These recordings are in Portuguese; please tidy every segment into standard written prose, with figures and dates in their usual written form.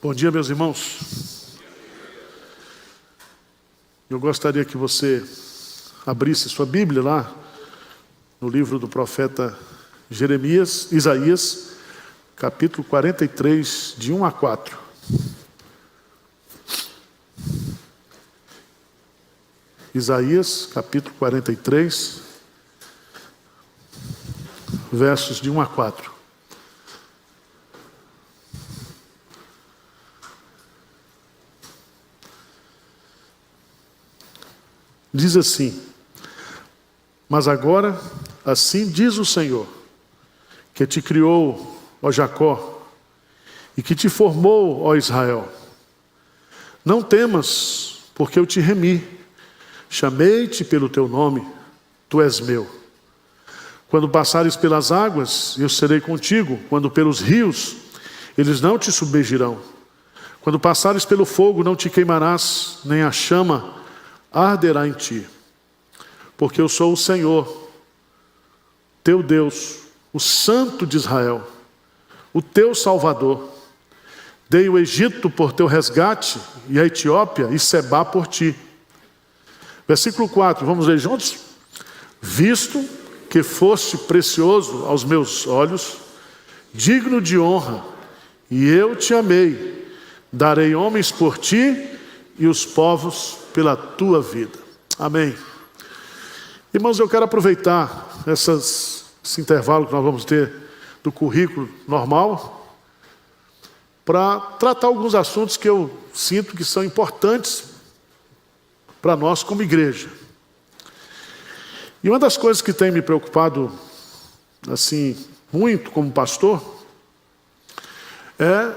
Bom dia, meus irmãos. Eu gostaria que você abrisse sua Bíblia lá no livro do profeta Isaías, capítulo 43, de 1 a 4. Isaías, capítulo 43, versos de 1 a 4. Diz assim: mas agora, assim diz o Senhor, que te criou, ó Jacó, e que te formou, ó Israel. Não temas, porque eu te remi, chamei-te pelo teu nome, tu és meu. Quando passares pelas águas, eu serei contigo. Quando pelos rios, eles não te submergirão. Quando passares pelo fogo, não te queimarás, nem a chama arderá em ti. Porque eu sou o Senhor, teu Deus, o Santo de Israel, o teu Salvador. Dei o Egito por teu resgate, e a Etiópia e Sebá por ti. Versículo 4, vamos ler juntos? Visto que foste precioso aos meus olhos, digno de honra, e eu te amei, darei homens por ti e os povos pela tua vida. Amém. Irmãos, eu quero aproveitar esse intervalo que nós vamos ter do currículo normal para tratar alguns assuntos que eu sinto que são importantes para nós como igreja. E uma das coisas que tem me preocupado assim muito como pastor é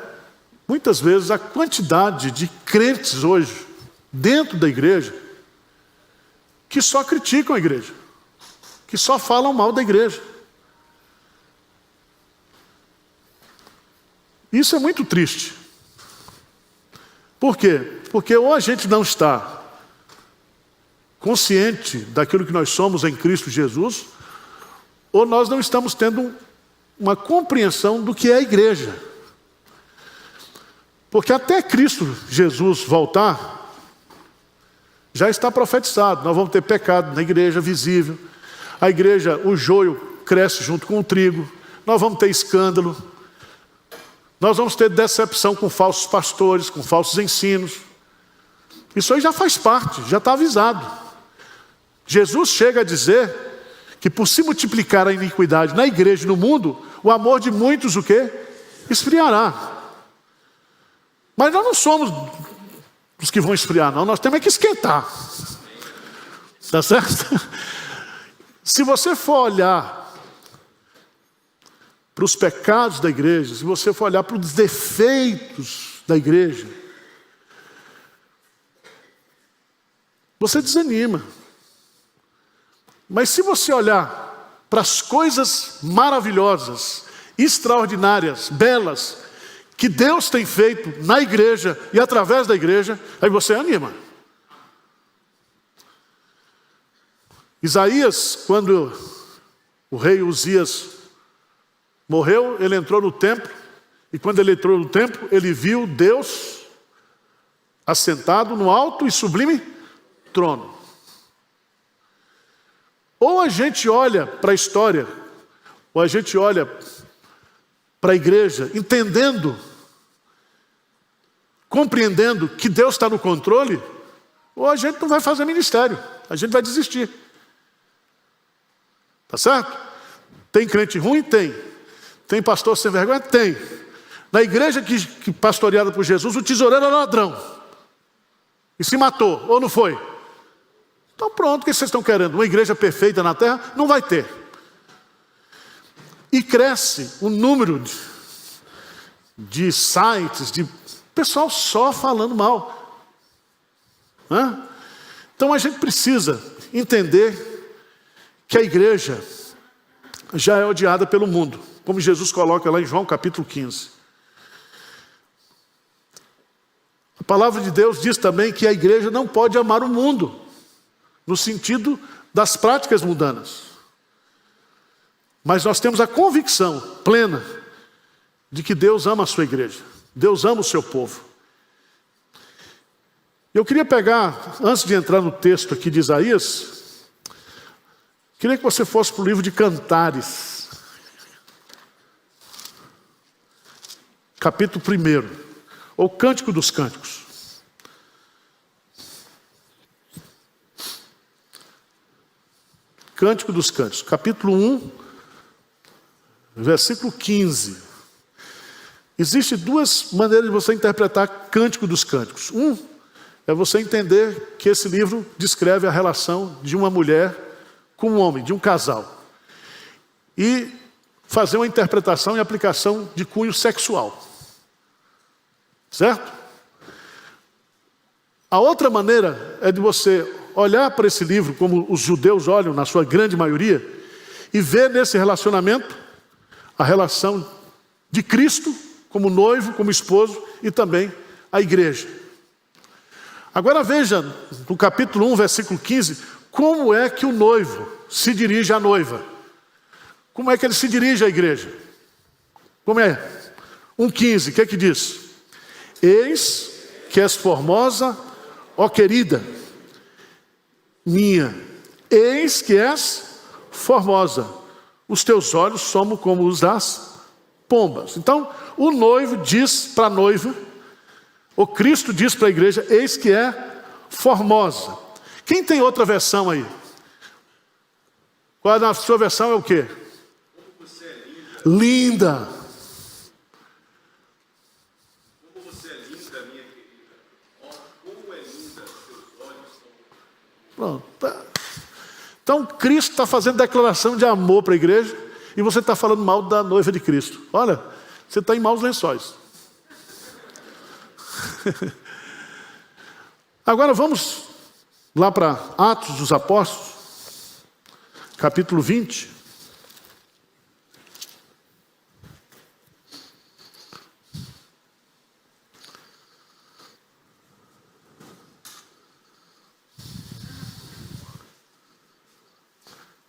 muitas vezes a quantidade de crentes hoje dentro da igreja que só criticam a igreja, que só falam mal da igreja. Isso é muito triste. Por quê? Porque ou a gente não está consciente daquilo que nós somos em Cristo Jesus, ou nós não estamos tendo uma compreensão do que é a igreja. Porque até Cristo Jesus voltar, já está profetizado. Nós vamos ter pecado na igreja visível. A igreja, o joio cresce junto com o trigo. Nós vamos ter escândalo. Nós vamos ter decepção com falsos pastores, com falsos ensinos. Isso aí já faz parte, já está avisado. Jesus chega a dizer que por se multiplicar a iniquidade na igreja e no mundo, o amor de muitos o quê? Esfriará. Mas nós não somos os que vão esfriar, não. Nós temos que esquentar. Tá certo? Se você for olhar para os pecados da igreja, se você for olhar para os defeitos da igreja, você desanima. Mas se você olhar para as coisas maravilhosas, extraordinárias, belas, que Deus tem feito na igreja e através da igreja, aí você anima. Isaías, quando o rei Uzias morreu, ele entrou no templo, e quando ele entrou no templo, ele viu Deus assentado no alto e sublime trono. Ou a gente olha para a história, ou a gente olha para a igreja, entendendo, compreendendo que Deus está no controle, ou a gente não vai fazer ministério, a gente vai desistir. Tá certo? Tem crente ruim? Tem. Tem pastor sem vergonha? Tem. Na igreja que pastoreada por Jesus, o tesoureiro era ladrão e se matou, ou não foi? Então pronto, o que vocês estão querendo? Uma igreja perfeita na terra? Não vai ter. E cresce o número de sites, de pessoal só falando mal. Então a gente precisa entender que a igreja já é odiada pelo mundo, como Jesus coloca lá em João capítulo 15. A palavra de Deus diz também que a igreja não pode amar o mundo, no sentido das práticas mundanas. Mas nós temos a convicção plena de que Deus ama a sua igreja. Deus ama o seu povo. Eu queria pegar, antes de entrar no texto aqui de Isaías, queria que você fosse para o livro de Cantares, capítulo 1, ou Cântico dos Cânticos. Cântico dos Cânticos, capítulo 1, versículo 15. Existem duas maneiras de você interpretar Cântico dos Cânticos. É você entender que esse livro descreve a relação de uma mulher com um homem, de um casal. E fazer uma interpretação e aplicação de cunho sexual. Certo? A outra maneira é de você olhar para esse livro, como os judeus olham, na sua grande maioria, e ver nesse relacionamento a relação de Cristo como noivo, como esposo, e também a igreja. Agora veja, no capítulo 1, versículo 15, como é que o noivo se dirige à noiva. Como é que ele se dirige à igreja? Como é? 1,15, o que é que diz? Eis que és formosa, ó querida minha, eis que és formosa, os teus olhos são como os das pombas. Então, o noivo diz para a noiva, o Cristo diz para a igreja, eis que é formosa. Quem tem outra versão aí? Qual a sua versão é o quê? Como você é linda. Linda. Como você é linda, minha querida. Ó, como é linda, seus olhos são. Pronto. Então, Cristo está fazendo declaração de amor para a igreja e você está falando mal da noiva de Cristo. Olha, você está em maus lençóis. Agora vamos lá para Atos dos Apóstolos, capítulo 20.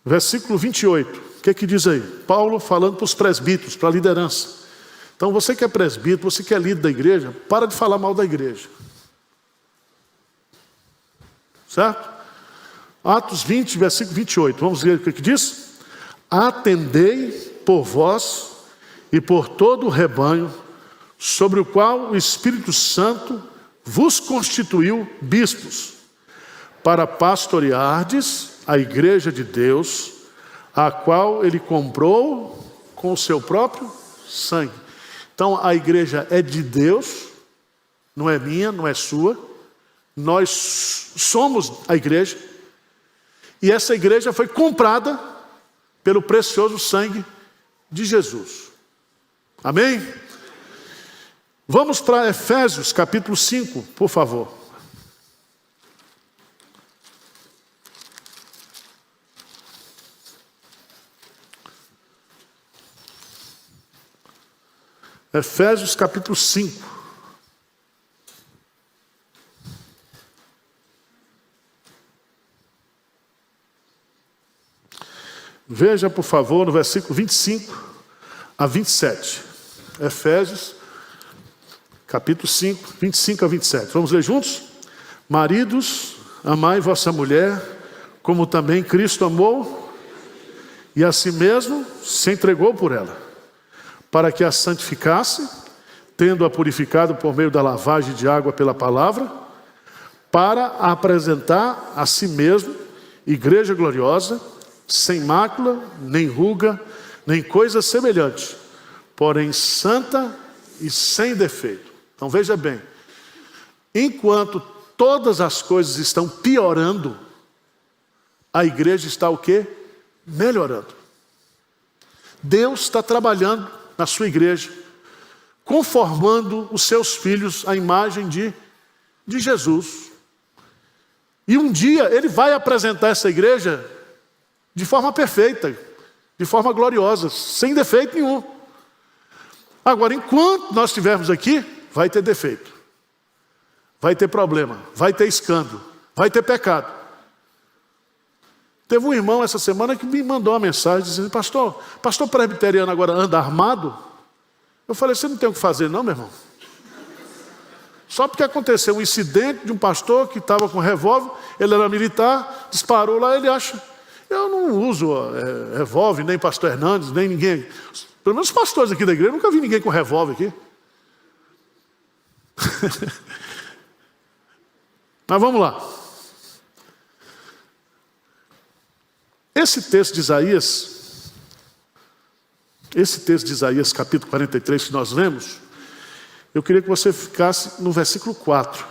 Versículo 28. O que é que diz aí? Paulo falando para os presbíteros, para a liderança. Então você que é presbítero, você que é líder da igreja, para de falar mal da igreja. Certo? Atos 20, versículo 28. Vamos ver o que diz? Atendei por vós e por todo o rebanho, sobre o qual o Espírito Santo vos constituiu bispos, para pastoreardes a igreja de Deus, a qual ele comprou com o seu próprio sangue. Então a igreja é de Deus, não é minha, não é sua. Nós somos a igreja. E essa igreja foi comprada pelo precioso sangue de Jesus. Amém? Vamos para Efésios capítulo 5, por favor. Efésios capítulo 5. Veja, por favor, no versículo 25 a 27. Efésios, capítulo 5, 25 a 27. Vamos ler juntos? Maridos, amai vossa mulher, como também Cristo amou, e a si mesmo se entregou por ela, para que a santificasse, tendo-a purificado por meio da lavagem de água pela palavra, para a apresentar a si mesmo, igreja gloriosa, sem mácula, nem ruga, nem coisa semelhante, porém santa e sem defeito. Então veja bem, enquanto todas as coisas estão piorando, a igreja está o quê? Melhorando. Deus está trabalhando na sua igreja, conformando os seus filhos à imagem de Jesus. E um dia ele vai apresentar essa igreja de forma perfeita, de forma gloriosa, sem defeito nenhum. Agora, enquanto nós estivermos aqui, vai ter defeito, vai ter problema, vai ter escândalo, vai ter pecado. Teve um irmão essa semana que me mandou uma mensagem dizendo: pastor presbiteriano agora anda armado? Eu falei: você não tem o que fazer não, meu irmão? Só porque aconteceu um incidente de um pastor que estava com revólver, ele era militar, disparou lá, ele acha... Eu não uso revólver, nem pastor Hernandes, nem ninguém. Pelo menos os pastores aqui da igreja, eu nunca vi ninguém com revólver aqui. Mas vamos lá. Esse texto de Isaías, capítulo 43, que nós lemos, eu queria que você ficasse no versículo 4.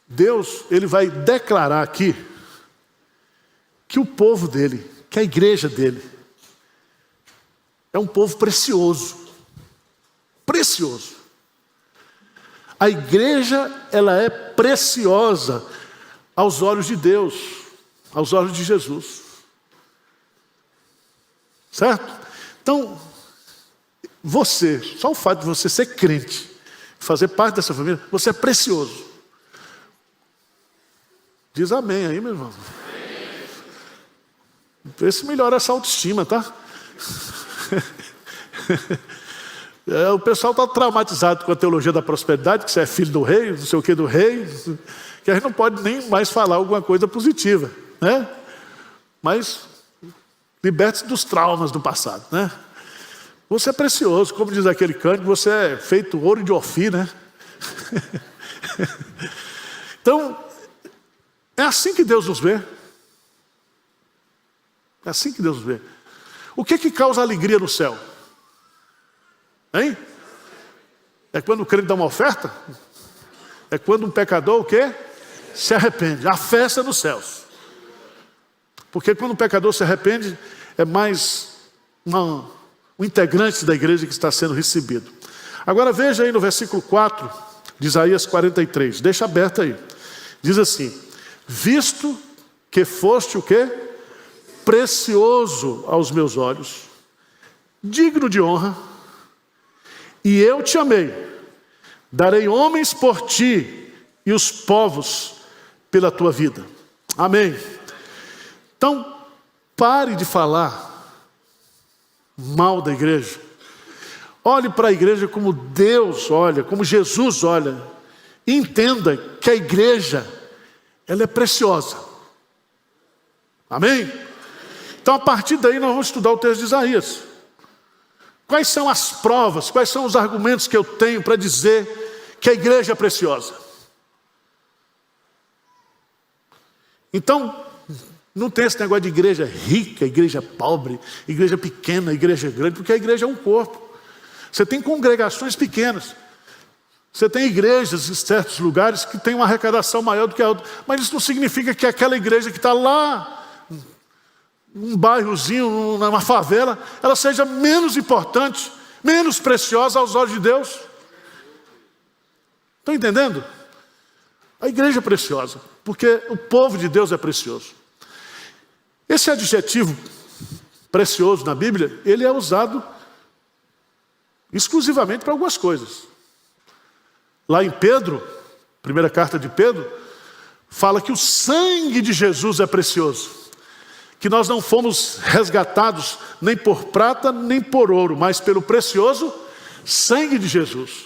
Deus, ele vai declarar aqui que o povo dele, que a igreja dele, é um povo precioso. Precioso. A igreja, ela é preciosa aos olhos de Deus, aos olhos de Jesus. Certo? Então, você, só o fato de você ser crente, fazer parte dessa família, você é precioso. Diz amém aí, meu irmão. Vê se melhora essa autoestima, tá? O pessoal está traumatizado com a teologia da prosperidade, que você é filho do rei, não sei o que do rei, que a gente não pode nem mais falar alguma coisa positiva, né? Mas liberte-se dos traumas do passado, né? Você é precioso, como diz aquele cântico, você é feito ouro de Ofir, né? Então, é assim que Deus nos vê. É assim que Deus nos vê. O que causa alegria no céu? Hein? É quando o crente dá uma oferta? É quando um pecador o quê? Se arrepende. A festa nos céus. Porque quando um pecador se arrepende, é mais um integrante da igreja que está sendo recebido. Agora veja aí no versículo 4 de Isaías 43. Deixa aberto aí. Diz assim: visto que foste o quê? Precioso aos meus olhos, digno de honra, e eu te amei. Darei homens por ti e os povos pela tua vida. Amém. Então, pare de falar mal da igreja. Olhe para a igreja como Deus olha, como Jesus olha. E entenda que a igreja, ela é preciosa. Amém? Então, a partir daí, nós vamos estudar o texto de Isaías. Quais são as provas, quais são os argumentos que eu tenho para dizer que a igreja é preciosa? Então, não tem esse negócio de igreja rica, igreja pobre, igreja pequena, igreja grande, porque a igreja é um corpo. Você tem congregações pequenas. Você tem igrejas em certos lugares que têm uma arrecadação maior do que a outra. Mas isso não significa que aquela igreja que está lá, um bairrozinho, numa favela, ela seja menos importante, menos preciosa aos olhos de Deus. Estão entendendo? A igreja é preciosa, porque o povo de Deus é precioso. Esse adjetivo precioso na Bíblia, ele é usado exclusivamente para algumas coisas. Lá em Pedro, primeira carta de Pedro, fala que o sangue de Jesus é precioso. Que nós não fomos resgatados nem por prata, nem por ouro, mas pelo precioso sangue de Jesus.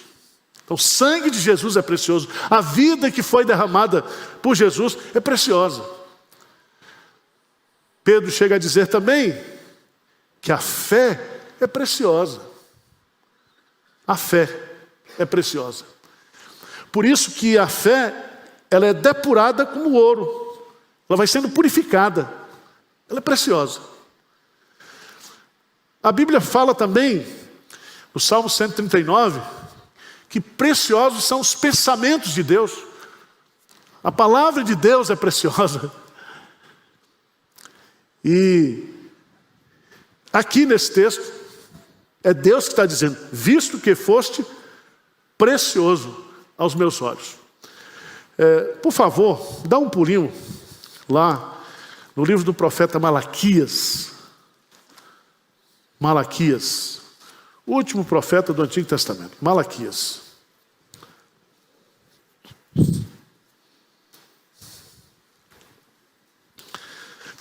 Então, o sangue de Jesus é precioso. A vida que foi derramada por Jesus é preciosa. Pedro chega a dizer também que a fé é preciosa. A fé é preciosa. Por isso que a fé, ela é depurada como ouro. Ela vai sendo purificada. Ela é preciosa. A Bíblia fala também, no Salmo 139, que preciosos são os pensamentos de Deus. A palavra de Deus é preciosa. E aqui nesse texto, é Deus que está dizendo: visto que foste precioso aos meus olhos. Por favor, dá um pulinho lá no livro do profeta Malaquias. Malaquias, o último profeta do Antigo Testamento. Malaquias.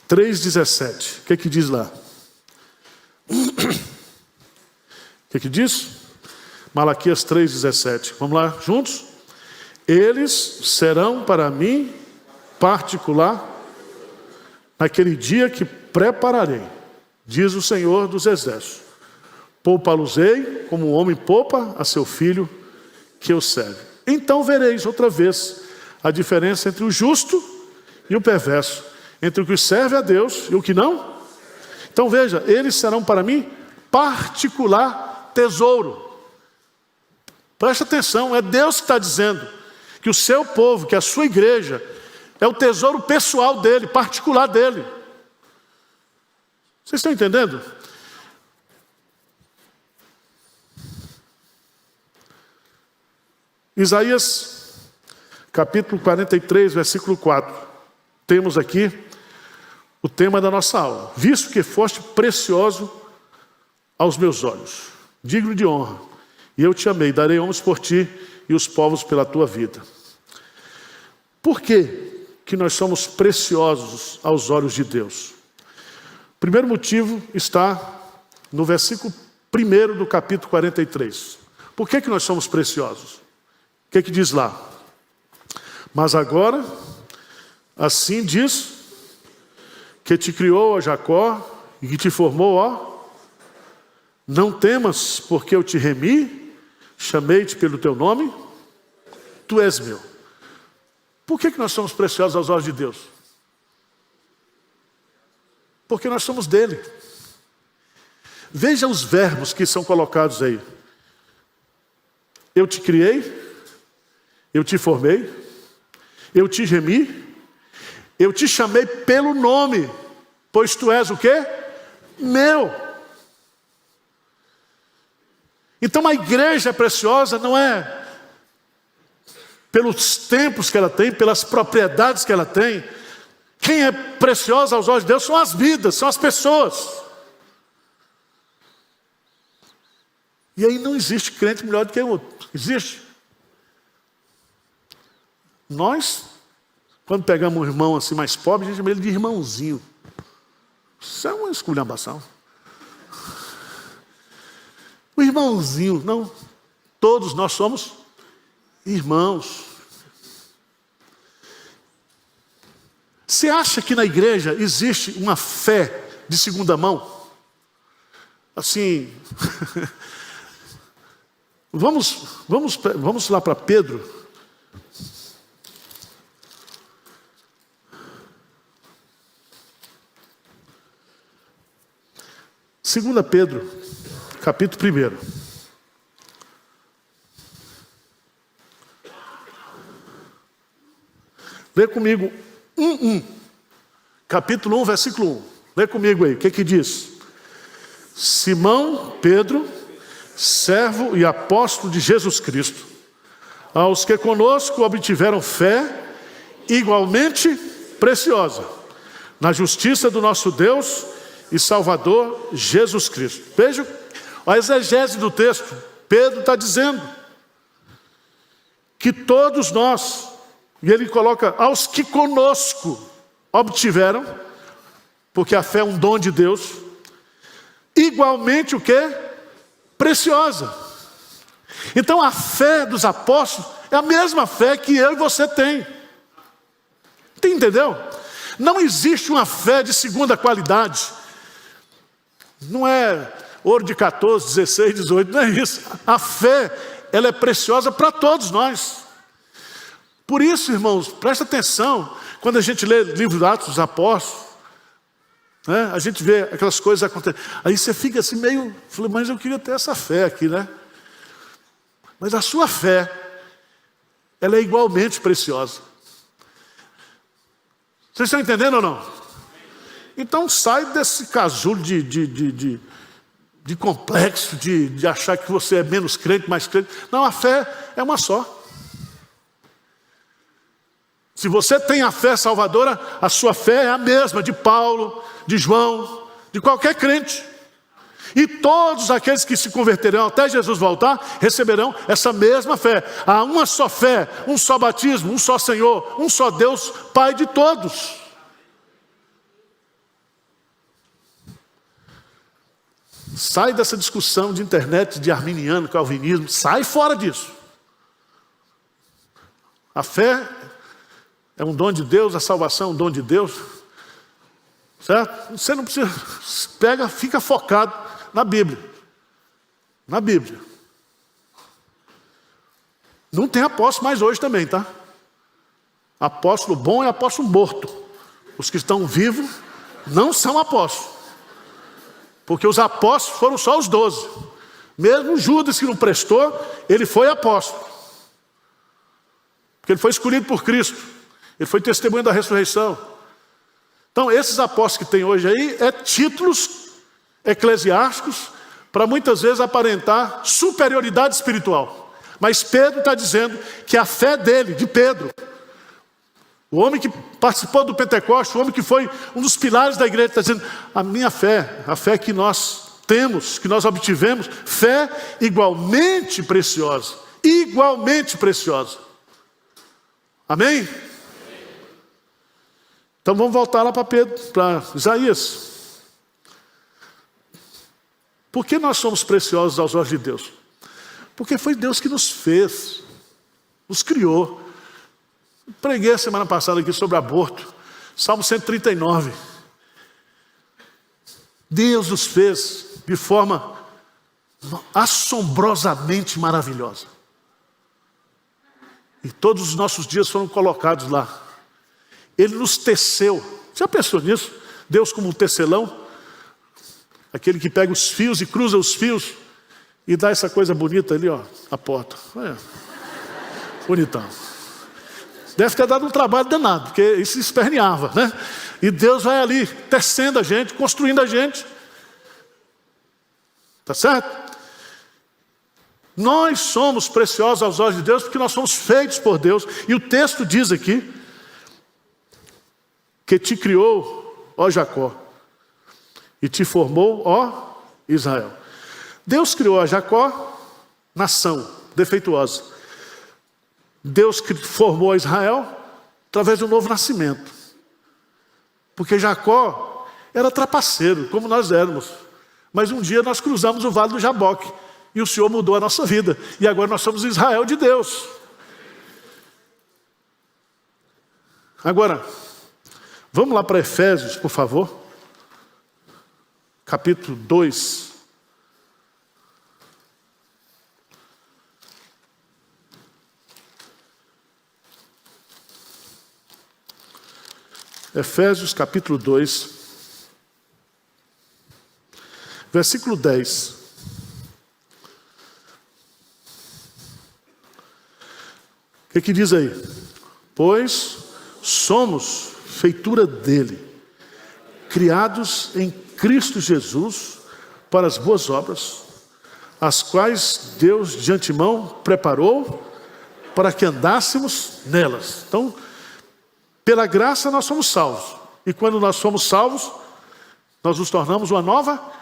Três 17. O que diz lá? O que diz? Malaquias 3,17. Vamos lá, juntos? Eles serão para mim particular naquele dia que prepararei, diz o Senhor dos Exércitos. Poupa-los-ei como um homem poupa a seu filho que o serve. Então vereis outra vez a diferença entre o justo e o perverso, entre o que serve a Deus e o que não. Então veja, eles serão para mim particular tesouro. Preste atenção, é Deus que está dizendo que o seu povo, que a sua igreja, é o tesouro pessoal dele, particular dele. Vocês estão entendendo? Isaías, capítulo 43, versículo 4. Temos aqui o tema da nossa aula. Visto que foste precioso aos meus olhos, digno de honra, e eu te amei, darei homens por ti e os povos pela tua vida. Por que nós somos preciosos aos olhos de Deus? O primeiro motivo está no versículo 1 do capítulo 43. Por que nós somos preciosos? O que diz lá? Mas agora, assim diz, que te criou, ó Jacó, e que te formou, ó. Não temas, porque eu te remi, chamei-te pelo teu nome, tu és meu. Por que nós somos preciosos aos olhos de Deus? Porque nós somos dele. Veja os verbos que são colocados aí. Eu te criei, eu te formei, eu te remi, eu te chamei pelo nome, pois tu és o quê? Meu. Então a igreja é preciosa não é pelos templos que ela tem, pelas propriedades que ela tem. Quem é preciosa aos olhos de Deus são as vidas, são as pessoas. E aí não existe crente melhor do que o outro. Existe? Nós, quando pegamos um irmão assim mais pobre, a gente chama ele de irmãozinho. Isso é uma esculhambação. O irmãozinho, não. Todos nós somos irmãos. Você acha que na igreja existe uma fé de segunda mão? Assim, vamos lá para Pedro. Segunda Pedro, capítulo 1. Lê comigo 1:1. Capítulo 1, versículo 1. Lê comigo aí, o que diz? Simão Pedro, servo e apóstolo de Jesus Cristo, aos que conosco obtiveram fé igualmente preciosa, na justiça do nosso Deus e Salvador Jesus Cristo. Veja a exegese do texto. Pedro está dizendo que todos nós, e ele coloca aos que conosco obtiveram, porque a fé é um dom de Deus, igualmente o quê? Preciosa. Então a fé dos apóstolos é a mesma fé que eu e você tem. Entendeu? Não existe uma fé de segunda qualidade. Não é ouro de 14, 16, 18, não é isso. A fé, ela é preciosa para todos nós. Por isso, irmãos, presta atenção, quando a gente lê livro dos Atos dos Apóstolos, né, a gente vê aquelas coisas acontecendo. Aí você fica assim meio, falei, mas eu queria ter essa fé aqui, né? Mas a sua fé, ela é igualmente preciosa. Vocês estão entendendo ou não? Então sai desse casulo de complexo, de achar que você é menos crente, mais crente. Não, a fé é uma só. Se você tem a fé salvadora, a sua fé é a mesma de Paulo, de João, de qualquer crente. E todos aqueles que se converterão até Jesus voltar, receberão essa mesma fé. Há uma só fé, um só batismo, um só Senhor, um só Deus, Pai de todos. Sai dessa discussão de internet, de arminiano, calvinismo. Sai fora disso. A fé é um dom de Deus, a salvação é um dom de Deus. Certo? Você não precisa... fica focado na Bíblia. Na Bíblia. Não tem apóstolo mais hoje também, tá? Apóstolo bom é apóstolo morto. Os que estão vivos não são apóstolos. Porque os apóstolos foram só os 12. Mesmo Judas, que não prestou, ele foi apóstolo. Porque ele foi escolhido por Cristo. Ele foi testemunha da ressurreição. Então, esses apóstolos que tem hoje aí, é títulos eclesiásticos para muitas vezes aparentar superioridade espiritual. Mas Pedro está dizendo que a fé dele, de Pedro, o homem que participou do Pentecostes, o homem que foi um dos pilares da igreja, está dizendo, a minha fé, a fé que nós temos, que nós obtivemos, fé igualmente preciosa. Igualmente preciosa. Amém? Então vamos voltar lá para Pedro, para Isaías. Por que nós somos preciosos aos olhos de Deus? Porque foi Deus que nos fez, nos criou. Preguei a semana passada aqui sobre aborto, Salmo 139. Deus nos fez de forma assombrosamente maravilhosa. E todos os nossos dias foram colocados lá. Ele nos teceu. Já pensou nisso? Deus como um tecelão? Aquele que pega os fios e cruza os fios e dá essa coisa bonita ali, ó, a porta. É. Bonitão. Deve ter dado um trabalho danado, porque isso esperneava, né? E Deus vai ali, tecendo a gente, construindo a gente. Tá certo? Nós somos preciosos aos olhos de Deus porque nós somos feitos por Deus. E o texto diz aqui que te criou, ó Jacó, e te formou, ó Israel. Deus criou a Jacó, nação defeituosa. Deus formou a Israel através de um novo nascimento. Porque Jacó era trapaceiro, como nós éramos. Mas um dia nós cruzamos o vale do Jaboque. E o Senhor mudou a nossa vida. E agora nós somos Israel de Deus. Agora, vamos lá para Efésios, por favor. Capítulo 2. Efésios capítulo 2, versículo 10. O que diz aí? Pois somos feitura dele, criados em Cristo Jesus para as boas obras, as quais Deus de antemão preparou para que andássemos nelas. Então, pela graça nós somos salvos. E quando nós somos salvos, nós nos tornamos uma nova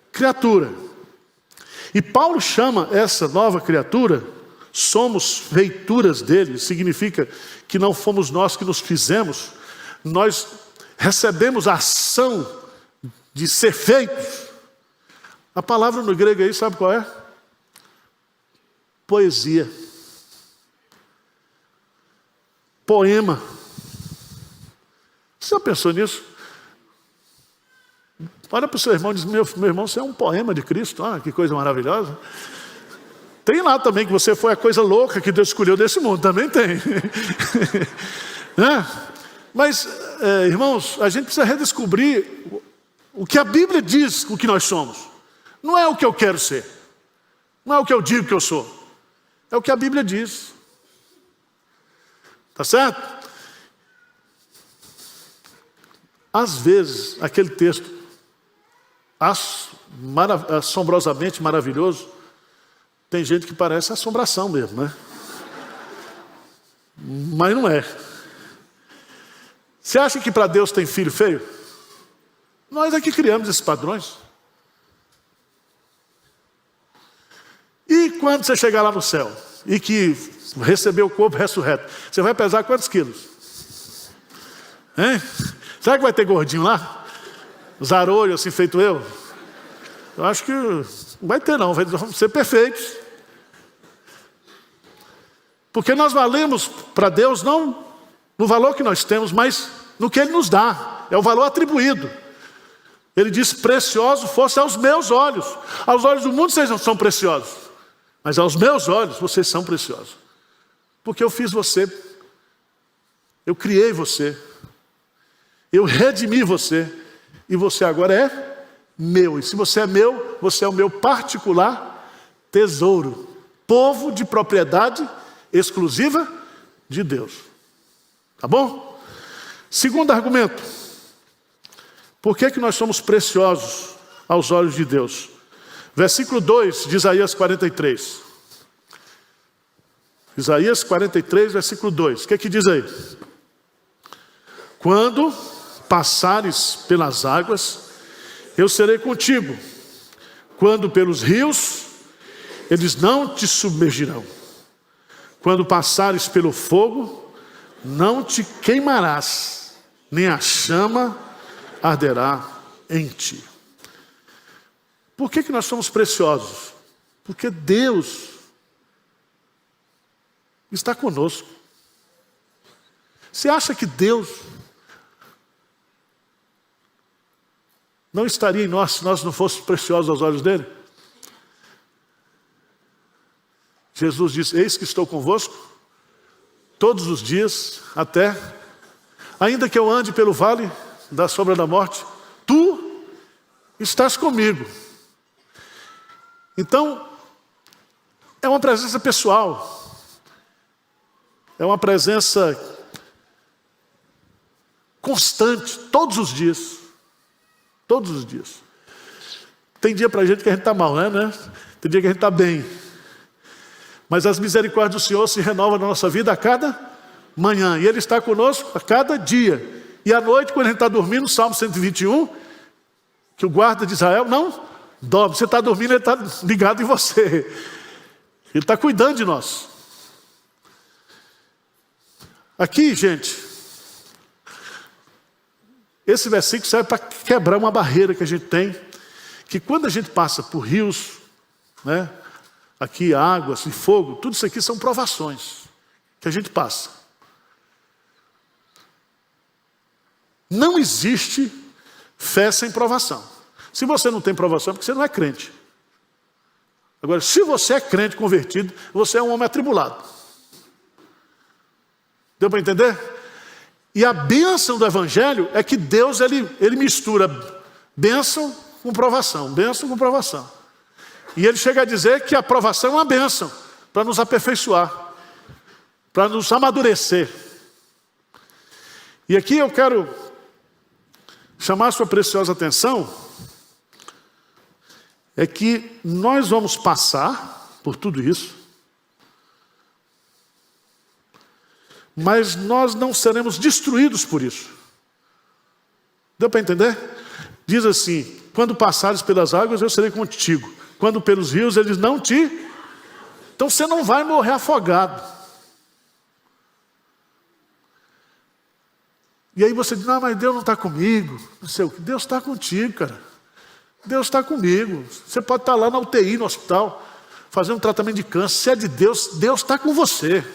criatura. E Paulo chama essa nova criatura, somos feituras dele, significa que não fomos nós que nos fizemos, nós recebemos a ação de ser feitos. A palavra no grego aí, sabe qual é? Poesia. Poema. Você já pensou nisso? Olha para o seu irmão e diz, meu irmão, você é um poema de Cristo. Ah, que coisa maravilhosa. Tem lá também que você foi a coisa louca que Deus escolheu desse mundo. Também tem. Né? Mas, irmãos, a gente precisa redescobrir o que a Bíblia diz o que nós somos. Não é o que eu quero ser. Não é o que eu digo que eu sou. É o que a Bíblia diz. Tá certo? Às vezes, aquele texto assombrosamente maravilhoso, tem gente que parece assombração mesmo, né? Mas não é. Você acha que para Deus tem filho feio? Nós é que criamos esses padrões. E quando você chegar lá no céu e que receber o corpo ressurreto, você vai pesar quantos quilos? Hein? Será que vai ter gordinho lá? Zarolho, assim, feito eu? Eu acho que não vai ter não, vamos ser perfeitos. Porque nós valemos para Deus não no valor que nós temos, mas no que Ele nos dá. É o valor atribuído. Ele diz, precioso fosse aos meus olhos. Aos olhos do mundo vocês não são preciosos. Mas aos meus olhos vocês são preciosos. Porque eu fiz você. Eu criei você. Eu redimi você. E você agora é meu. E se você é meu, você é o meu particular tesouro. Povo de propriedade exclusiva de Deus. Tá bom? Segundo argumento. Por que nós somos preciosos aos olhos de Deus? Versículo 2 de Isaías 43. Isaías 43, versículo 2. O que diz aí? Quando passares pelas águas, eu serei contigo. Quando pelos rios, eles não te submergirão. Quando passares pelo fogo, não te queimarás, nem a chama arderá em ti. Por que nós somos preciosos? Porque Deus está conosco. Você acha que Deus não estaria em nós se nós não fôssemos preciosos aos olhos dele? Jesus disse, eis que estou convosco todos os dias, até, ainda que eu ande pelo vale da sombra da morte, tu estás comigo. Então, é uma presença pessoal, é uma presença constante, todos os dias. Todos os dias. Tem dia para a gente que a gente está mal, né? Tem dia que a gente está bem. Mas as misericórdias do Senhor se renovam na nossa vida a cada manhã. E Ele está conosco a cada dia. E à noite, quando a gente está dormindo, Salmo 121, que o guarda de Israel não dorme. Você está dormindo, Ele está ligado em você. Ele está cuidando de nós. Aqui, gente, esse versículo serve para quebrar uma barreira que a gente tem, que quando a gente passa por rios, né, aqui águas e fogo, tudo isso aqui são provações que a gente passa. Não existe fé sem provação. Se você não tem provação, é porque você não é crente. Agora, se você é crente convertido, você é um homem atribulado. Deu para entender? E a bênção do Evangelho é que Deus ele mistura bênção com provação, bênção com provação. E Ele chega a dizer que a provação é uma bênção para nos aperfeiçoar, para nos amadurecer. E aqui eu quero chamar a sua preciosa atenção, é que nós vamos passar por tudo isso, mas nós não seremos destruídos por isso. Deu para entender? Diz assim, quando passares pelas águas eu serei contigo, quando pelos rios eles não te... Então você não vai morrer afogado. E aí você diz, não, mas Deus não está comigo. Não sei o que. Deus está contigo, cara. Deus está comigo. Você pode estar lá na UTI, no hospital, fazendo um tratamento de câncer. Se é de Deus, Deus está com você.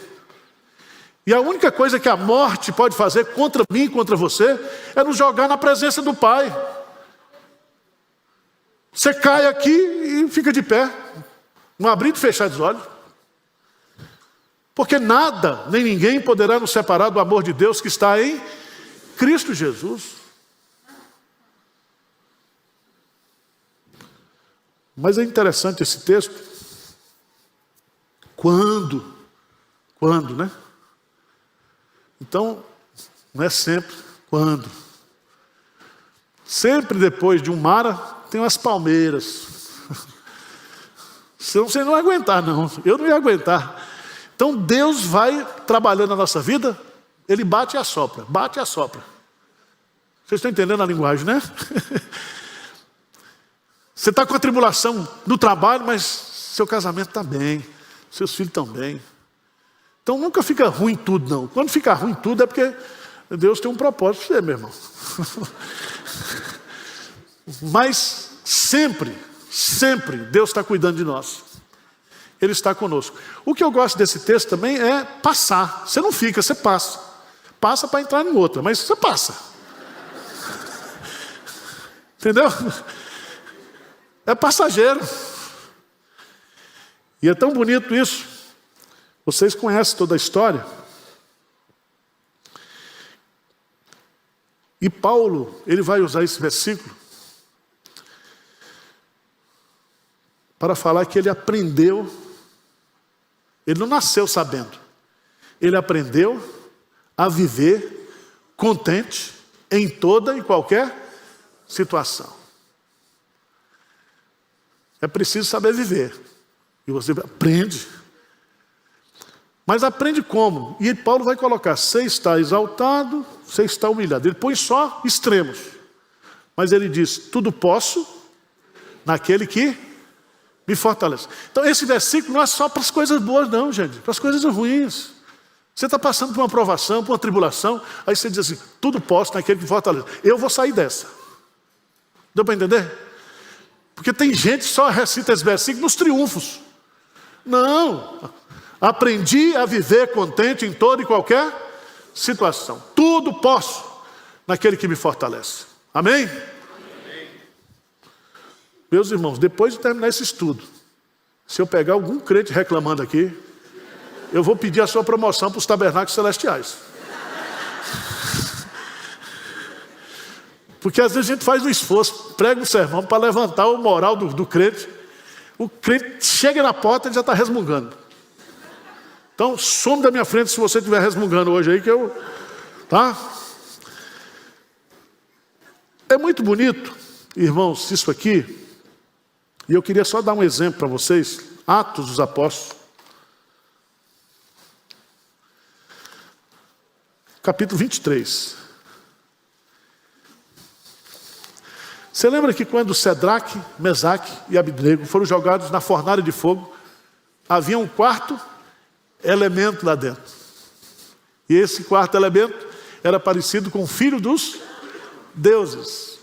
E a única coisa que a morte pode fazer contra mim e contra você é nos jogar na presença do Pai. Você cai aqui e fica de pé, não abrir e fechar os olhos. Porque nada, nem ninguém poderá nos separar do amor de Deus que está em Cristo Jesus. Mas é interessante esse texto. Quando, né? Então, não é sempre, quando. Sempre depois de um mar, tem umas palmeiras. Senão você não vai aguentar, não. Eu não ia aguentar. Então Deus vai trabalhando na nossa vida, Ele bate e assopra, bate e assopra. Vocês estão entendendo a linguagem, né? Você está com a tribulação no trabalho, mas seu casamento está bem, seus filhos estão bem. Então nunca fica ruim tudo, não. Quando fica ruim tudo é porque Deus tem um propósito para você, meu irmão. Mas sempre sempre Deus está cuidando de nós. Ele está conosco. O que eu gosto desse texto também é passar. Você não fica, você passa. Passa para entrar em outra, mas você passa. Entendeu? É passageiro. E é tão bonito isso. Vocês conhecem toda a história. E Paulo, ele vai usar esse versículo para falar que ele aprendeu. Ele não nasceu sabendo. Ele aprendeu a viver contente em toda e qualquer situação. É preciso saber viver. E você aprende. Mas aprende como? E Paulo vai colocar, você está exaltado, você está humilhado. Ele põe só extremos. Mas ele diz, tudo posso naquele que me fortalece. Então esse versículo não é só para as coisas boas não, gente. Para as coisas ruins. Você está passando por uma provação, por uma tribulação. Aí você diz assim, tudo posso naquele que me fortalece. Eu vou sair dessa. Deu para entender? Porque tem gente que só recita esse versículo nos triunfos. Não. Aprendi a viver contente em toda e qualquer situação. Tudo posso naquele que me fortalece. Amém? Amém? Meus irmãos, depois de terminar esse estudo, se eu pegar algum crente reclamando aqui, eu vou pedir a sua promoção para os tabernáculos celestiais. Porque às vezes a gente faz um esforço, prega um sermão para levantar o moral do crente. O crente chega na porta e já está resmungando. Então, some da minha frente se você estiver resmungando hoje aí, que eu... Tá? É muito bonito, irmãos, isso aqui. E eu queria só dar um exemplo para vocês. Atos dos Apóstolos. Capítulo 23. Você lembra que quando Sedraque, Mesaque e Abednego foram jogados na fornalha de fogo, havia um quarto elemento lá dentro. E esse quarto elemento era parecido com o filho dos deuses.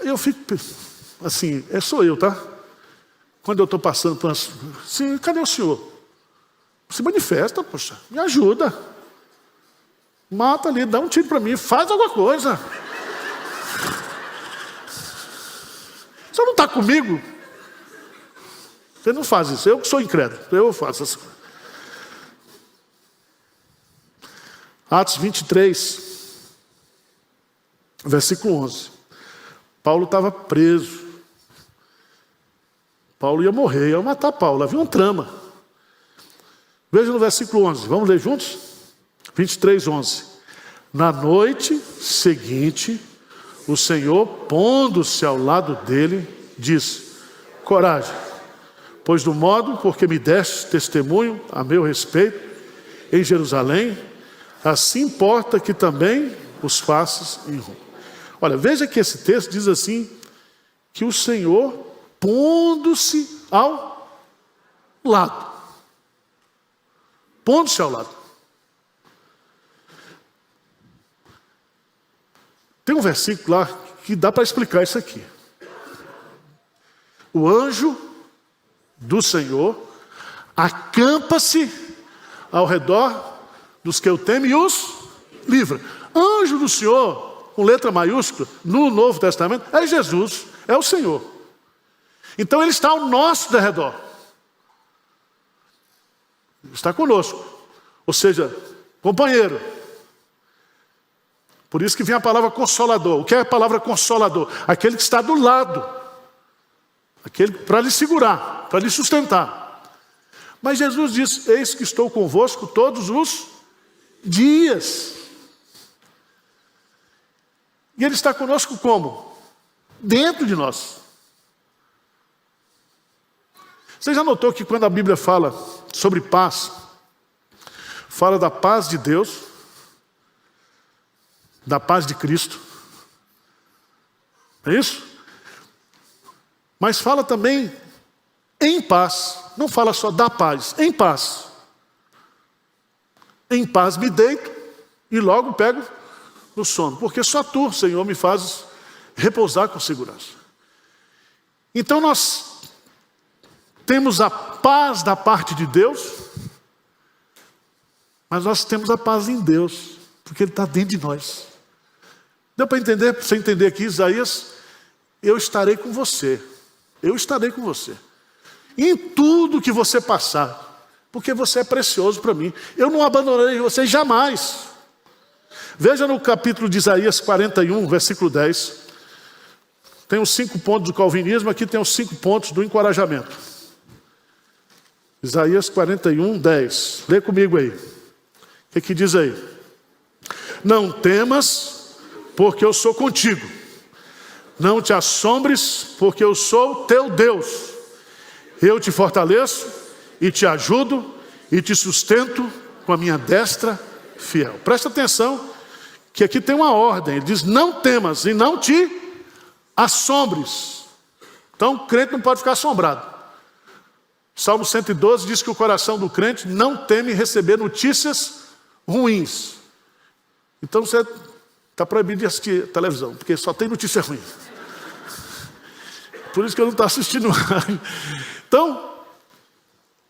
Eu fico assim, sou eu, tá? Quando eu estou passando por assim, cadê o senhor? Se manifesta, poxa, me ajuda. Mata ali, dá um tiro para mim, faz alguma coisa. O senhor não está comigo? Você não faz isso, eu que sou incrédulo, eu faço isso. Atos 23, versículo 11. Paulo estava preso. Paulo ia morrer, ia matar Paulo, havia uma trama. Veja no versículo 11, vamos ler juntos? 23, 11. Na noite seguinte, o Senhor, pondo-se ao lado dele, disse, coragem, pois do modo porque me deste testemunho a meu respeito em Jerusalém, assim importa que também os faças em Roma. Olha, veja que esse texto diz assim, que o Senhor pondo-se ao lado. Pondo-se ao lado. Tem um versículo lá que dá para explicar isso aqui. O anjo do Senhor acampa-se ao redor dos que o temem e os livra. Anjo do Senhor, com letra maiúscula, no Novo Testamento, é Jesus, é o Senhor. Então ele está ao nosso derredor. Está conosco. Ou seja, companheiro. Por isso que vem a palavra consolador. O que é a palavra consolador? Aquele que está do lado. Aquele para lhe segurar, para lhe sustentar. Mas Jesus diz, eis que estou convosco todos os dias. E ele está conosco como? Dentro de nós. Você já notou que quando a Bíblia fala sobre paz, fala da paz de Deus, da paz de Cristo. É isso? Mas fala também em paz. Não fala só da paz, em paz. Em paz me deito e logo pego no sono. Porque só tu, Senhor, me fazes repousar com segurança. Então nós temos a paz da parte de Deus, mas nós temos a paz em Deus, porque Ele está dentro de nós. Deu para entender? Para você entender aqui, Isaías, eu estarei com você. Eu estarei com você. Em tudo que você passar, porque você é precioso para mim. Eu não abandonarei você jamais. Veja no capítulo de Isaías 41, versículo 10. Tem os 5 pontos do calvinismo, aqui tem os 5 pontos do encorajamento. Isaías 41, 10. Lê comigo aí. O que diz aí? Não temas, porque eu sou contigo. Não te assombres, porque eu sou teu Deus. Eu te fortaleço e te ajudo e te sustento com a minha destra fiel. Presta atenção que aqui tem uma ordem. Ele diz, não temas e não te assombres. Então o crente não pode ficar assombrado. Salmo 112 diz que o coração do crente não teme receber notícias ruins. Então você está proibido de assistir televisão, porque só tem notícia ruim. Por isso que eu não estou assistindo mais. Então,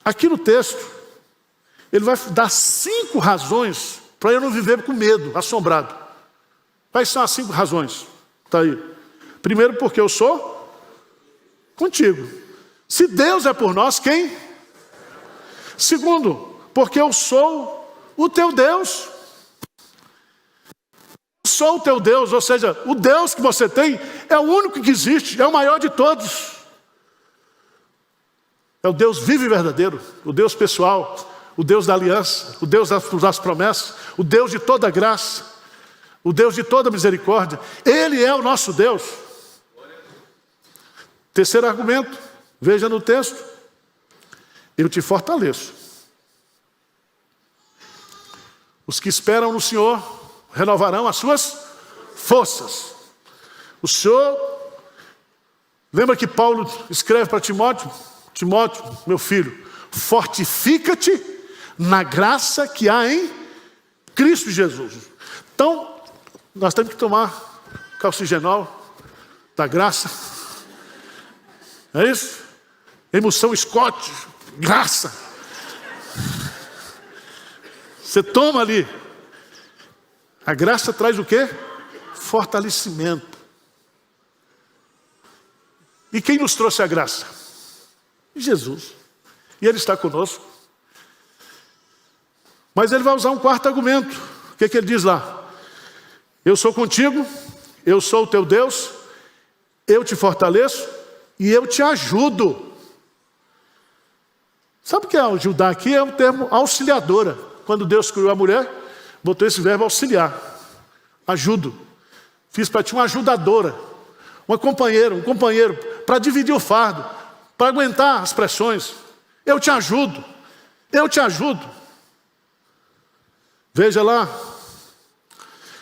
aqui no texto, ele vai dar 5 razões para eu não viver com medo, assombrado. Quais são as 5 razões? Está aí. Primeiro, porque eu sou contigo. Se Deus é por nós, quem? Segundo, porque eu sou o teu Deus. Eu sou o teu Deus, ou seja, o Deus que você tem é o único que existe, é o maior de todos. É o Deus vivo e verdadeiro, o Deus pessoal, o Deus da aliança, o Deus das promessas, o Deus de toda graça, o Deus de toda misericórdia. Ele é o nosso Deus. Terceiro argumento, veja no texto. Eu te fortaleço. Os que esperam no Senhor renovarão as suas forças. O Senhor, lembra que Paulo escreve para Timóteo? Timóteo, meu filho, fortifica-te na graça que há em Cristo Jesus. Então, nós temos que tomar calcigenol da graça. É isso? Emulsão Scott, graça. Você toma ali. A graça traz o quê? Fortalecimento. E quem nos trouxe a graça? Jesus. E Ele está conosco. Mas Ele vai usar um quarto argumento. O que Ele diz lá? Eu sou contigo, eu sou o teu Deus, eu te fortaleço e eu te ajudo. Sabe o que é ajudar aqui? É um termo auxiliadora. Quando Deus criou a mulher, botou esse verbo auxiliar. Ajudo. Fiz para ti uma ajudadora, uma companheira, um companheiro, para dividir o fardo, para aguentar as pressões. Eu te ajudo. Eu te ajudo. Veja lá,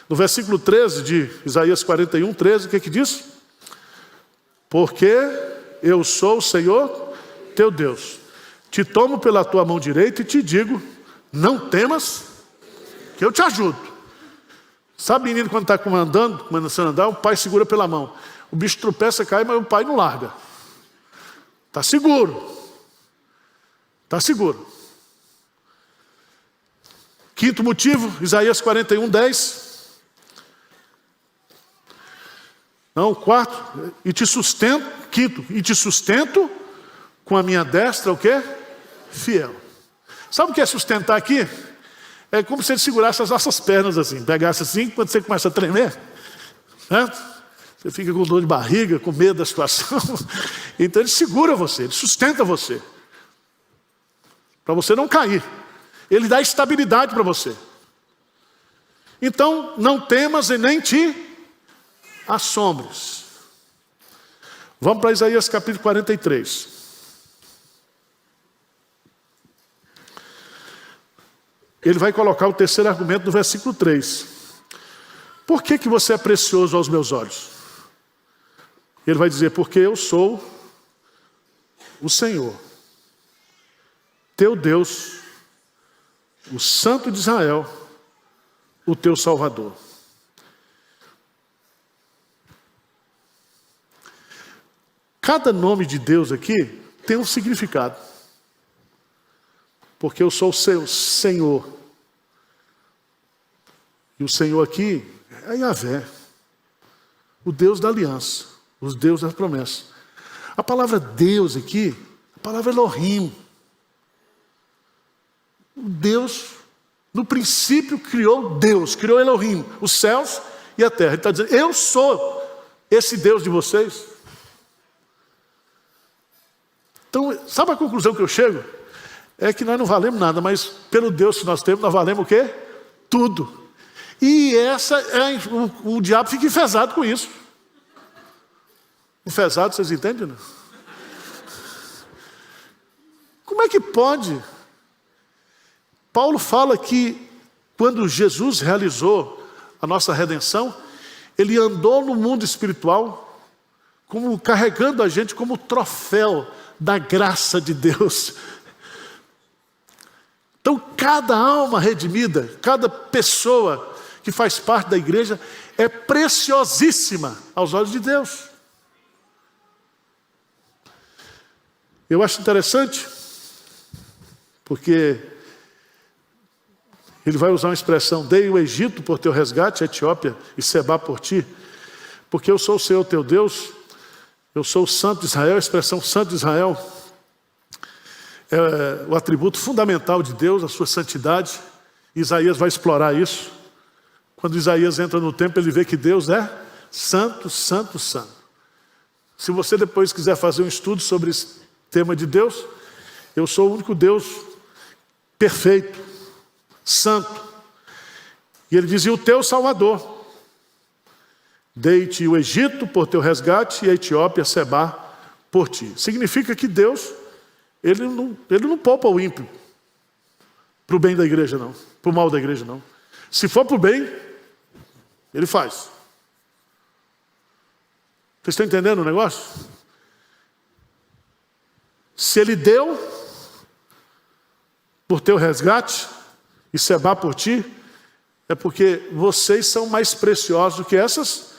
no versículo 13 de Isaías 41, 13, o que diz? Porque eu sou o Senhor teu Deus. Te tomo pela tua mão direita e te digo, não temas, que eu te ajudo. Sabe menino quando está começando a andar, o pai segura pela mão. O bicho tropeça, cai, mas o pai não larga. Está seguro. Está seguro. Quinto motivo, Isaías 41, 10. Não, quarto, e te sustento, quinto, e te sustento com a minha destra, o quê? Fiel. Sabe o que é sustentar aqui? É como se ele segurasse as nossas pernas assim, pegasse assim, quando você começa a tremer, né? Você fica com dor de barriga, com medo da situação. Então ele segura você, ele sustenta você. Para você não cair. Ele dá estabilidade para você. Então, não temas e nem te assombres. Vamos para Isaías capítulo 43. Ele vai colocar o terceiro argumento no versículo 3. Por que você é precioso aos meus olhos? Ele vai dizer, porque eu sou o Senhor, teu Deus, o Santo de Israel, o teu Salvador. Cada nome de Deus aqui tem um significado. Porque eu sou o seu Senhor. E o Senhor aqui é Yahvé, o Deus da aliança, o Deus das promessas. A palavra Deus aqui, a palavra Elohim. O Deus, no princípio, criou Deus, criou Elohim, os céus e a terra. Ele está dizendo, eu sou esse Deus de vocês. Então, sabe a conclusão que eu chego? É que nós não valemos nada, mas pelo Deus que nós temos, nós valemos o quê? Tudo. E o diabo fica enfesado com isso. Enfesado, vocês entendem, não? Como é que pode? Paulo fala que quando Jesus realizou a nossa redenção, ele andou no mundo espiritual, como carregando a gente como troféu da graça de Deus. Então, cada alma redimida, cada pessoa que faz parte da igreja é preciosíssima aos olhos de Deus. Eu acho interessante, porque ele vai usar uma expressão, dei o Egito por teu resgate, a Etiópia e Sebá por ti, porque eu sou o Senhor teu Deus, eu sou o Santo de Israel. A expressão Santo de Israel é o atributo fundamental de Deus, a sua santidade. Isaías vai explorar isso. Quando Isaías entra no templo, ele vê que Deus é santo, santo, santo. Se você depois quiser fazer um estudo sobre esse tema de Deus, eu sou o único Deus perfeito, santo. E ele dizia, o teu Salvador. Dei-te o Egito por teu resgate e a Etiópia, Sebá, por ti. Significa que Deus, ele não poupa o ímpio para o bem da igreja, não. Para o mal da igreja, não. Se for para o bem, ele faz. Vocês estão entendendo o negócio? Se ele deu por teu resgate e Sebá por ti, é porque vocês são mais preciosos do que essas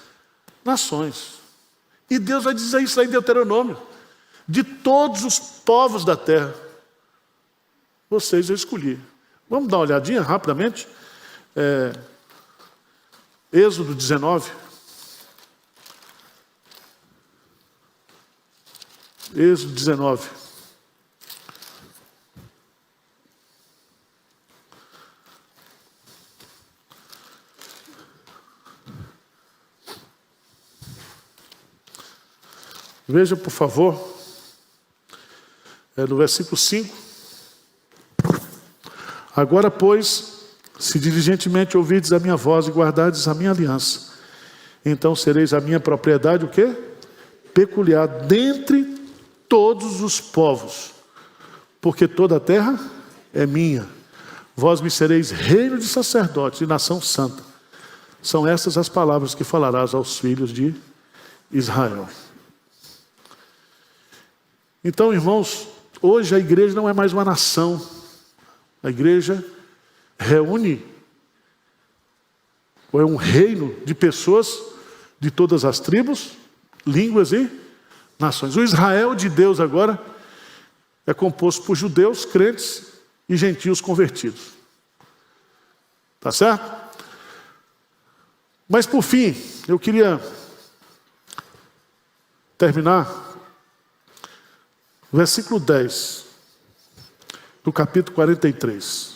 nações. E Deus vai dizer isso lá em Deuteronômio. De todos os povos da terra, vocês eu escolhi. Vamos dar uma olhadinha rapidamente. Êxodo 19. Êxodo 19. Veja, por favor, no versículo 5. Agora, pois, se diligentemente ouvirdes a minha voz e guardardes a minha aliança, então sereis a minha propriedade, o quê? Peculiar dentre todos os povos, porque toda a terra é minha. Vós me sereis reino de sacerdotes e nação santa. São estas as palavras que falarás aos filhos de Israel. Então, irmãos, hoje a igreja não é mais uma nação. A igreja reúne, ou é um reino de pessoas de todas as tribos, línguas e nações. O Israel de Deus agora é composto por judeus, crentes e gentios convertidos. Tá certo? Mas por fim, eu queria terminar versículo 10 do capítulo 43.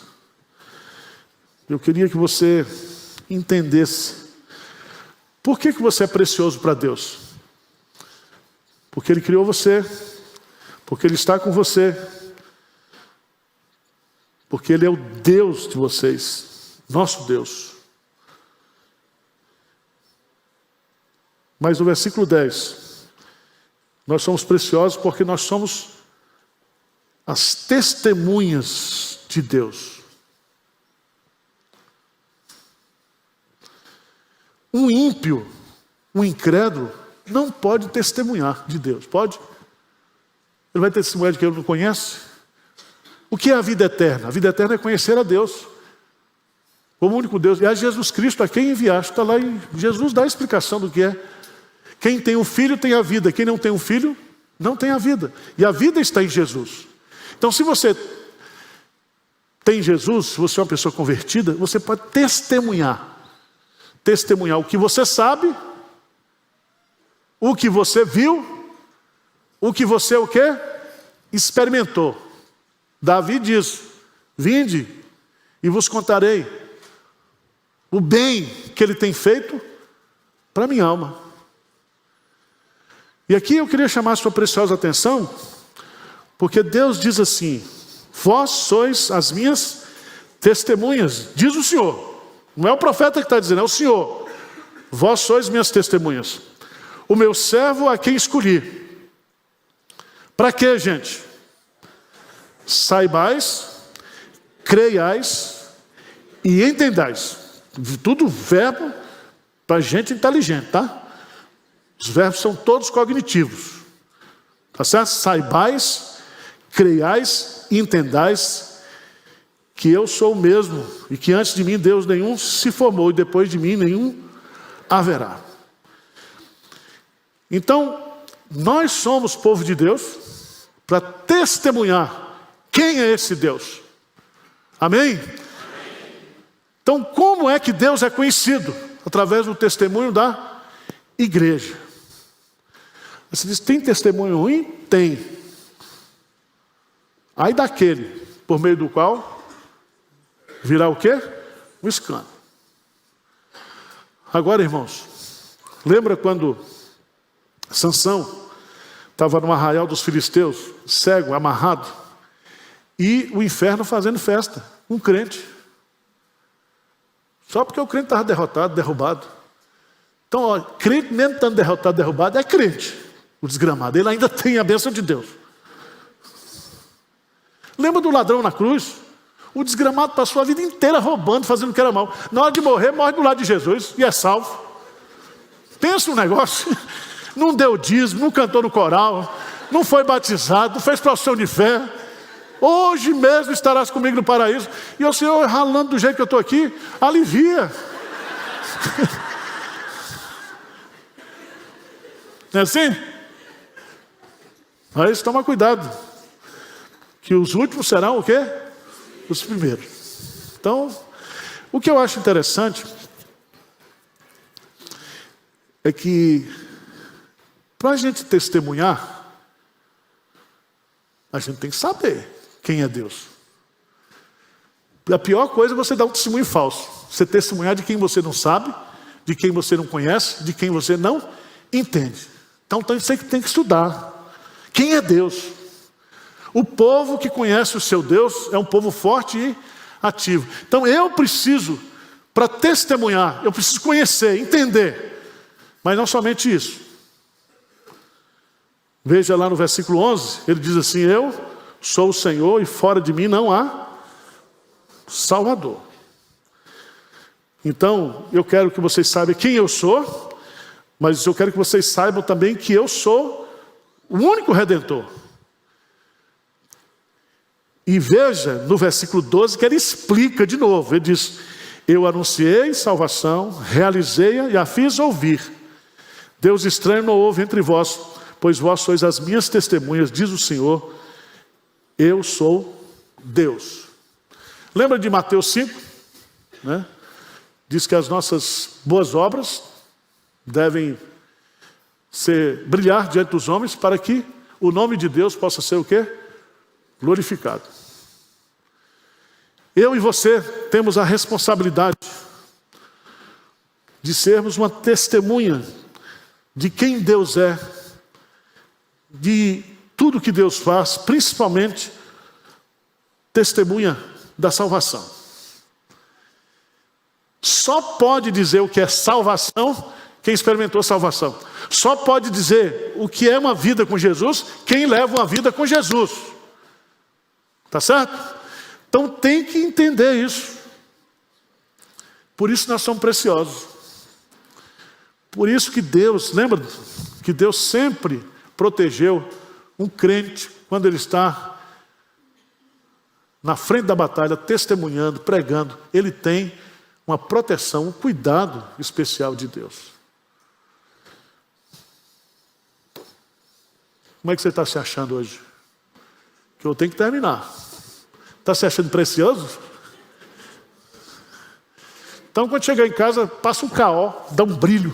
Eu queria que você entendesse por que você é precioso para Deus. Porque Ele criou você, porque Ele está com você, porque Ele é o Deus de vocês, nosso Deus. Mas no versículo 10, nós somos preciosos porque nós somos as testemunhas de Deus. Um ímpio, um incrédulo, não pode testemunhar de Deus. Pode? Ele vai testemunhar de quem ele não conhece? O que é a vida eterna? A vida eterna é conhecer a Deus como o único Deus. E a Jesus Cristo, a quem enviaste, está lá em Jesus dá a explicação do que é. Quem tem um filho tem a vida, quem não tem um filho Não tem a vida. E a vida está em Jesus. Então, se você tem Jesus, se você é uma pessoa convertida, você pode testemunhar. Testemunhar o que você sabe, o que você viu, o que você o quê? Experimentou. Davi diz: vinde e vos contarei o bem que ele tem feito para a minha alma. E aqui eu queria chamar a sua preciosa atenção, porque Deus diz assim: vós sois as minhas testemunhas, diz o Senhor. Não é o profeta que está dizendo, é o Senhor. Vós sois minhas testemunhas. O meu servo a quem escolhi. Para quê, gente? Saibais, creiais e entendais. Tudo verbo para gente inteligente, tá? Os verbos são todos cognitivos. Tá certo? Saibais, creiais e entendais que eu sou o mesmo, e que antes de mim Deus nenhum se formou, e depois de mim nenhum haverá. Então, nós somos povo de Deus para testemunhar quem é esse Deus. Amém? Então, como é que Deus é conhecido? Através do testemunho da igreja. Você diz, tem testemunho ruim? Tem. Aí daquele, por meio do qual virá o quê? Um escândalo. Agora, irmãos, lembra quando Sansão estava no arraial dos filisteus, cego, amarrado, e o inferno fazendo festa, um crente. Só porque o crente estava derrotado, derrubado. Então, ó, crente mesmo estando derrotado, derrubado, é crente. O desgramado, ele ainda tem a bênção de Deus. Lembra do ladrão na cruz? O desgramado passou a vida inteira roubando, fazendo o que era mal. Na hora de morrer, morre do lado de Jesus e é salvo. Pensa um negócio. Não deu dízimo, não cantou no coral, não foi batizado, não fez profissão de fé. Hoje mesmo estarás comigo no paraíso. E o Senhor, ralando do jeito que eu estou aqui, alivia. Não é assim? Mas toma cuidado, que os últimos serão o quê? Os primeiros. Então, o que eu acho interessante é que para a gente testemunhar, a gente tem que saber quem é Deus. A pior coisa é você dar um testemunho falso. Você testemunhar de quem você não sabe, de quem você não conhece, de quem você não entende. Então você tem que estudar. Quem é Deus? O povo que conhece o seu Deus é um povo forte e ativo. Então eu preciso, para testemunhar, eu preciso conhecer, entender. Mas não somente isso. Veja lá no versículo 11, ele diz assim: eu sou o Senhor e fora de mim não há Salvador. Então, eu quero que vocês saibam quem eu sou, mas eu quero que vocês saibam também que eu sou o único Redentor. E veja no versículo 12 que ele explica de novo. Ele diz: eu anunciei salvação, realizei-a e a fiz ouvir. Deus estranho não houve entre vós, pois vós sois as minhas testemunhas, diz o Senhor, eu sou Deus. Lembra de Mateus 5? Né? Diz que as nossas boas obras devem brilhar diante dos homens para que o nome de Deus possa ser o quê? Glorificado. Eu e você temos a responsabilidade de sermos uma testemunha de quem Deus é, de tudo que Deus faz, principalmente testemunha da salvação. Só pode dizer o que é salvação quem experimentou salvação. Só pode dizer o que é uma vida com Jesus quem leva uma vida com Jesus. Tá certo? Então tem que entender isso. Por isso nós somos preciosos. Por isso que Deus, lembra que Deus sempre protegeu um crente quando ele está na frente da batalha, testemunhando, pregando. Ele tem uma proteção, um cuidado especial de Deus. Como é que você está se achando hoje? Que eu tenho que terminar. Está se achando precioso? Então, quando chegar em casa, passa um KO, dá um brilho.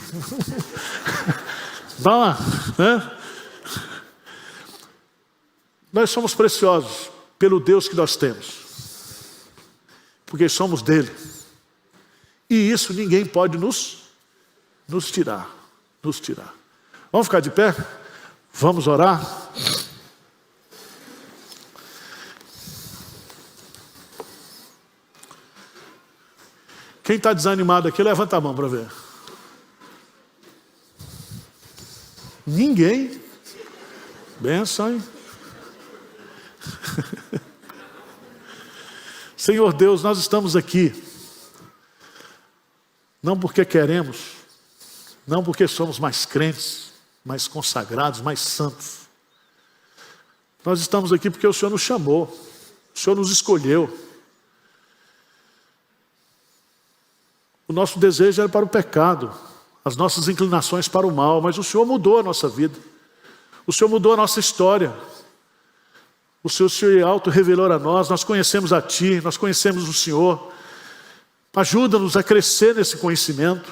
Dá uma, né? Nós somos preciosos pelo Deus que nós temos. Porque somos dele. E isso ninguém pode nos tirar. Nos tirar. Vamos ficar de pé? Vamos orar? Quem está desanimado aqui, levanta a mão para ver. Ninguém. Benção, hein? Senhor Deus, nós estamos aqui, não porque queremos, não porque somos mais crentes, mais consagrados, mais santos. Nós estamos aqui porque o Senhor nos chamou, o Senhor nos escolheu. O nosso desejo era para o pecado, as nossas inclinações para o mal, mas o Senhor mudou a nossa vida. O Senhor mudou a nossa história. O Senhor se auto-revelou a nós, nós conhecemos a Ti, nós conhecemos o Senhor. Ajuda-nos a crescer nesse conhecimento.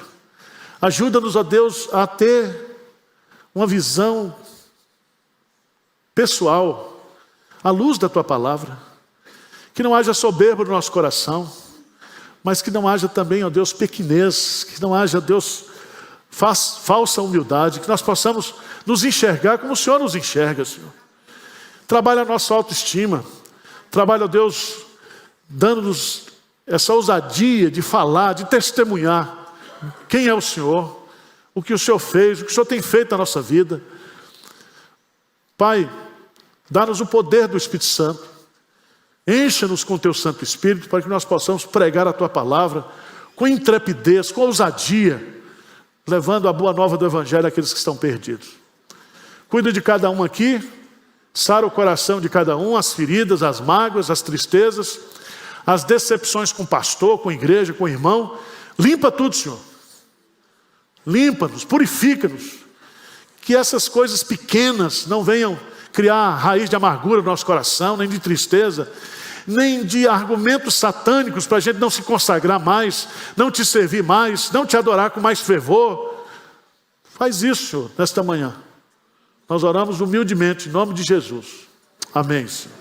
Ajuda-nos, ó Deus, a ter uma visão pessoal, à luz da Tua palavra. Que não haja soberba no nosso coração, mas que não haja também, ó Deus, pequenez, que não haja, Deus, falsa humildade, que nós possamos nos enxergar como o Senhor nos enxerga, Senhor. Trabalha a nossa autoestima, trabalha, ó Deus, dando-nos essa ousadia de falar, de testemunhar quem é o Senhor, o que o Senhor fez, o que o Senhor tem feito na nossa vida. Pai, dá-nos o poder do Espírito Santo, encha-nos com o Teu Santo Espírito, para que nós possamos pregar a Tua palavra com intrepidez, com ousadia, levando a boa nova do Evangelho àqueles que estão perdidos. Cuida de cada um aqui, sara o coração de cada um, as feridas, as mágoas, as tristezas, as decepções com o pastor, com a igreja, com o irmão. Limpa tudo, Senhor. Limpa-nos, purifica-nos. Que essas coisas pequenas não venham criar raiz de amargura no nosso coração, nem de tristeza, nem de argumentos satânicos para a gente não se consagrar mais, não Te servir mais, não Te adorar com mais fervor. Faz isso, Senhor, nesta manhã. Nós oramos humildemente, em nome de Jesus. Amém, Senhor.